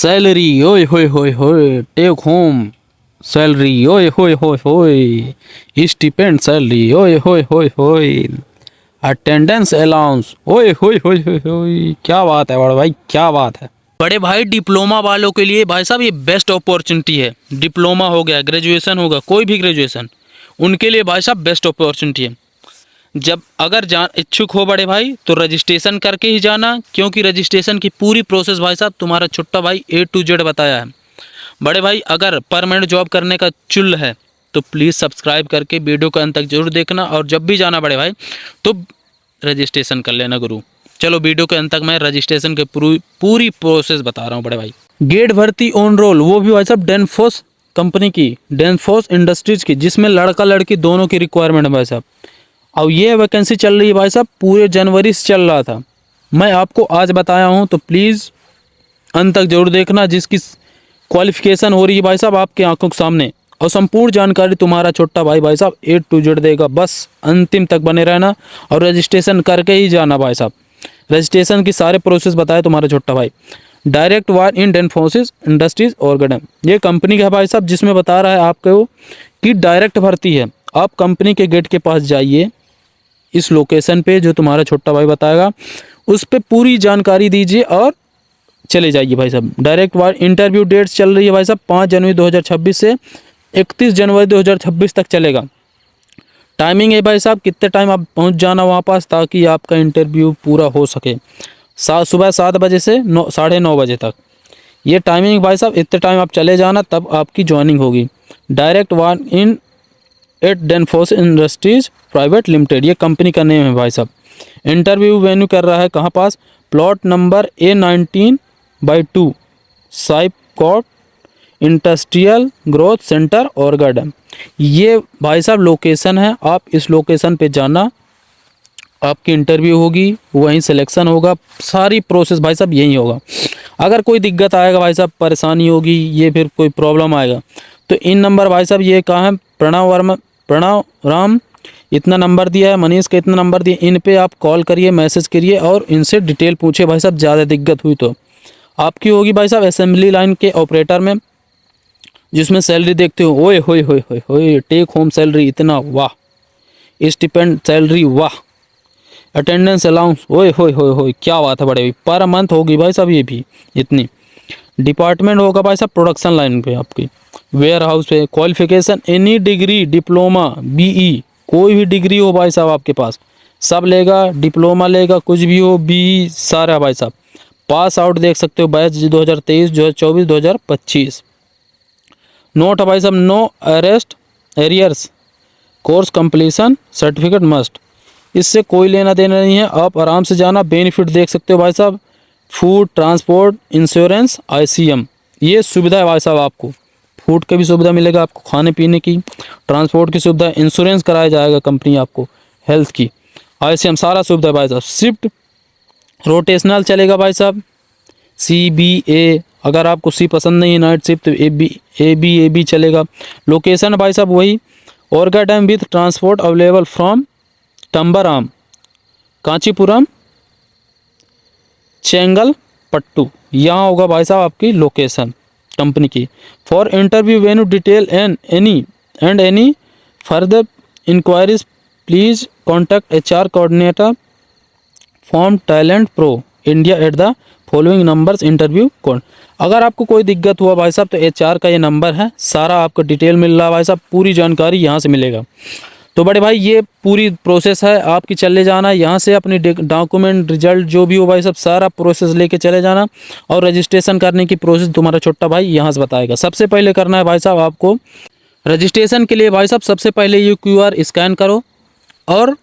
Salary ओए होए होए होए, टेक होम सैलरी ओए होए होए होए, स्टिपेंड सैलरी ओए होए होए होए, अटेंडेंस अलाउंस ओए होए होए होए होए। क्या बात है बड़े भाई, क्या बात है बड़े भाई। डिप्लोमा वालों के लिए भाई साहब ये बेस्ट अपॉर्चुनिटी है। डिप्लोमा हो गया, ग्रेजुएशन होगा, कोई भी ग्रेजुएशन, उनके लिए भाई साहब बेस्ट अपॉर्चुनिटी है। जब अगर इच्छुक हो बड़े भाई तो रजिस्ट्रेशन करके ही जाना, क्योंकि रजिस्ट्रेशन की पूरी प्रोसेस भाई साहब तुम्हारा छोटा भाई A to Z बताया है। बड़े भाई अगर परमानेंट जॉब करने का चुल है तो प्लीज़ सब्सक्राइब करके वीडियो का अंत तक जरूर देखना, और जब भी जाना बड़े भाई तो रजिस्ट्रेशन कर लेना गुरु। चलो वीडियो के अंत तक मैं रजिस्ट्रेशन के पूरी प्रोसेस बता रहा हूँ बड़े भाई। गेट भर्ती ऑन रोल, वो भी भाई साहब डेनफोस कंपनी की, डेनफोस इंडस्ट्रीज की, जिसमें लड़का लड़की दोनों की रिक्वायरमेंट है भाई साहब। और ये वैकेंसी चल रही है भाई साहब, पूरे जनवरी से चल रहा था। मैं आपको आज बताया हूँ तो प्लीज़ अंत तक जरूर देखना, जिसकी क्वालिफिकेशन हो रही है भाई साहब आपके आंखों के सामने, और संपूर्ण जानकारी तुम्हारा छोटा भाई भाई साहब A to Z देगा। बस अंतिम तक बने रहना और रजिस्ट्रेशन करके ही जाना भाई साहब। रजिस्ट्रेशन की सारे प्रोसेस बताए तुम्हारा छोटा भाई। डायरेक्ट वार इन डेनफोसिस इंडस्ट्रीज और गडम, ये कंपनी का है भाई साहब, जिसमें बता रहा है आपको कि डायरेक्ट भर्ती है। आप कंपनी के गेट के पास जाइए, इस लोकेशन पे जो तुम्हारा छोटा भाई बताएगा उस पे पूरी जानकारी दीजिए और चले जाइए भाई साहब। डायरेक्ट वार इंटरव्यू डेट्स चल रही है भाई साहब 5 जनवरी 2026 से 31 जनवरी 2026 तक चलेगा। टाइमिंग है भाई साहब, कितने टाइम आप पहुंच जाना वहाँ पास ताकि आपका इंटरव्यू पूरा हो सके। सुबह 7 बजे से 9:30 बजे तक ये टाइमिंग भाई साहब। इतने टाइम आप चले जाना तब आपकी ज्वाइनिंग होगी। डायरेक्ट वार इन एट डेनफोस इंडस्ट्रीज प्राइवेट लिमिटेड, ये कंपनी का नेम है भाई साहब। इंटरव्यू वेन्यू कर रहा है कहाँ पास, plot number A19/2 साइप coat industrial growth centre और गार्डन। ये भाई साहब लोकेशन है, आप इस लोकेशन पे जाना, आपकी इंटरव्यू होगी, वहीं सिलेक्शन होगा, सारी प्रोसेस भाई साहब यही होगा। अगर कोई दिक्कत आएगा भाई साहब, परेशानी होगी, ये फिर कोई प्रॉब्लम आएगा तो इन नंबर भाई साहब ये कहाँ है, प्रणव राम इतना नंबर दिया है, मनीष का इतना नंबर दिया, इन पे आप कॉल करिए, मैसेज करिए और इनसे डिटेल पूछिए भाई साहब। ज़्यादा दिक्कत हुई तो आपकी होगी भाई साहब असेंबली लाइन के ऑपरेटर में, जिसमें सैलरी देखते हो ओए होए होए होए होए, टेक होम सैलरी इतना, वाह, स्टिपेंड सैलरी वाह, अटेंडेंस अलाउंस ओए होए होए होए, क्या बात है बड़े भाई। पर मंथ होगी भाई साहब ये भी इतनी। डिपार्टमेंट होगा भाई साहब प्रोडक्शन लाइन पे आपकी, वेयर हाउस पे। Qualification any degree, diploma, BE, कोई भी डिग्री हो भाई साहब आपके पास सब लेगा, डिप्लोमा लेगा, कुछ भी हो, BE सारा भाई साहब। पास आउट देख सकते हो बैच 2023, 2024, 2025। नोट है भाई साहब, no arrest arrears, course completion certificate must, इससे कोई लेना देना नहीं है। आप आराम से जाना। बेनिफिट देख सकते हो भाई साहब, फूड, ट्रांसपोर्ट, इंश्योरेंस, ICM, ये सुविधा है भाई साहब आपको। फूड की भी सुविधा मिलेगा आपको, खाने पीने की, ट्रांसपोर्ट की सुविधा, इंश्योरेंस कराया जाएगा कंपनी आपको, हेल्थ की, ICM सारा सुविधा भाई साहब। शिफ्ट रोटेशनल चलेगा भाई साहब, CBA, अगर आपको C पसंद नहीं है नाइट शिफ्ट तो AB चलेगा। लोकेशन भाई साहब वही Oragadam with transport available from Tambaram, Kanchipuram, Chengalpattu, यहाँ होगा भाई साहब आपकी लोकेशन कंपनी की। For interview venue detail and any further enquiries please contact HR coordinator from Talent Pro India at the following numbers interview code. अगर आपको कोई दिक्कत हुआ भाई साहब तो HR का ये नंबर है, सारा आपको डिटेल मिल रहा है भाई साहब, पूरी जानकारी यहाँ से मिलेगा। तो बड़े भाई ये पूरी प्रोसेस है आपकी, चले जाना यहाँ से अपनी डॉक्यूमेंट, रिजल्ट जो भी हो भाई साहब सारा प्रोसेस लेके चले जाना, और रजिस्ट्रेशन करने की प्रोसेस तुम्हारा छोटा भाई यहाँ से बताएगा। सबसे पहले करना है भाई साहब आपको रजिस्ट्रेशन के लिए भाई साहब, सबसे पहले ये QR स्कैन करो और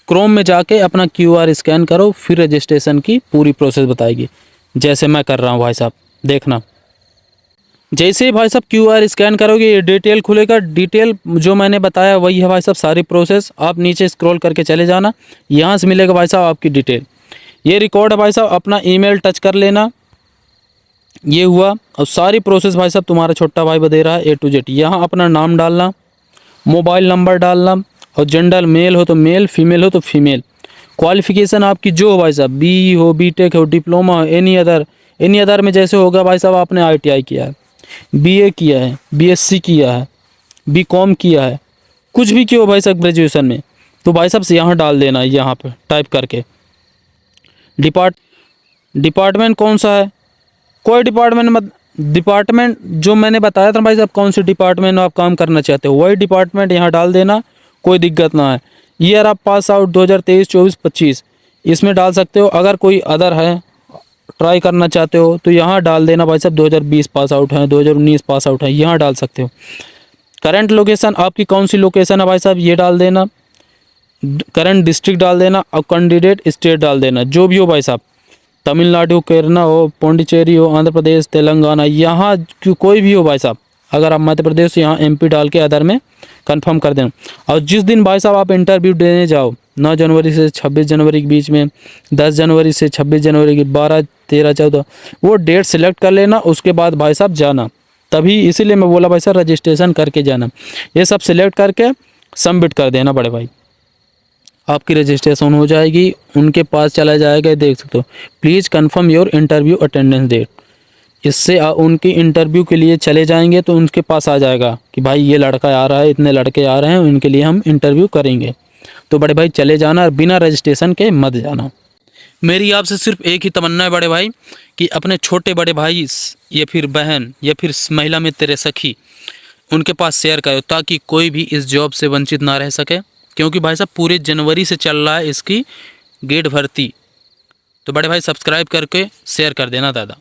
क्रोम में जाके अपना QR स्कैन करो, फिर रजिस्ट्रेशन की पूरी प्रोसेस बताएगी, जैसे मैं कर रहा हूँ भाई साहब। देखना जैसे ही भाई साहब QR स्कैन करोगे ये डिटेल खुलेगा, डिटेल जो मैंने बताया वही है भाई साहब सारी प्रोसेस। आप नीचे स्क्रॉल करके चले जाना, यहाँ से मिलेगा भाई साहब आपकी डिटेल। ये रिकॉर्ड है भाई साहब, अपना ईमेल टच कर लेना, ये हुआ। और सारी प्रोसेस भाई साहब तुम्हारा छोटा भाई दे रहा है A to Z। यहाँ अपना नाम डालना, मोबाइल नंबर डालना, और जेंडर मेल हो तो मेल, फीमेल हो तो फीमेल। क्वालिफिकेशन आपकी जो हो भाई साहब, BE हो, BTech हो, डिप्लोमा हो, एनी अदर एनी अदर में जैसे होगा भाई साहब आपने ITI किया है, BA किया है, BSc किया है, BCom किया है, कुछ भी किया हो भाई साहब ग्रेजुएशन में, तो भाई साहब से यहाँ डाल देना, यहाँ पे टाइप करके। डिपार्टमेंट कौन सा है, कोई डिपार्टमेंट मत, डिपार्टमेंट जो मैंने बताया था भाई साहब कौन सी डिपार्टमेंट में आप काम करना चाहते हो वही डिपार्टमेंट यहाँ डाल देना, कोई दिक्कत ना है। ईयर आप पास आउट 2023, 24, 25 इसमें डाल सकते हो। अगर कोई अदर है ट्राई करना चाहते हो तो यहाँ डाल देना भाई साहब 2020 पास आउट है, 2019 पास आउट है, यहाँ डाल सकते हो। करंट लोकेशन आपकी कौन सी लोकेशन है भाई साहब ये डाल देना, करंट डिस्ट्रिक्ट डाल देना और कैंडिडेट स्टेट डाल देना, जो भी हो भाई साहब, तमिलनाडु, केरला हो, पौंडीचेरी हो, आंध्र प्रदेश, तेलंगाना, यहाँ कोई भी हो भाई साहब। अगर आप मध्य प्रदेश यहाँ MP डाल के अदर में कंफर्म कर देना। और जिस दिन भाई साहब आप इंटरव्यू देने जाओ 9 जनवरी से 26 जनवरी के बीच में, 10 जनवरी से 26 जनवरी की 12, 13, 14 वो डेट सेलेक्ट कर लेना, उसके बाद भाई साहब जाना। तभी इसीलिए मैं बोला भाई साहब रजिस्ट्रेशन करके जाना। ये सब सिलेक्ट करके सबमिट कर देना बड़े भाई, आपकी रजिस्ट्रेशन हो जाएगी, उनके पास चला जाएगा। देख सकते हो, please confirm your interview attendance date. इससे उनकी इंटरव्यू के लिए चले जाएंगे तो उनके पास आ जाएगा कि भाई ये लड़का आ रहा है, इतने लड़के आ रहे हैं, उनके लिए हम इंटरव्यू करेंगे। तो बड़े भाई चले जाना और बिना रजिस्ट्रेशन के मत जाना। मेरी आपसे सिर्फ एक ही तमन्ना है बड़े भाई कि अपने छोटे बड़े भाई या फिर बहन या फिर महिला में तेरे सखी उनके पास शेयर करो, ताकि कोई भी इस जॉब से वंचित ना रह सके। क्योंकि भाई साहब पूरे जनवरी से चल रहा है इसकी गेट भर्ती। तो बड़े भाई सब्सक्राइब करके शेयर कर देना दादा।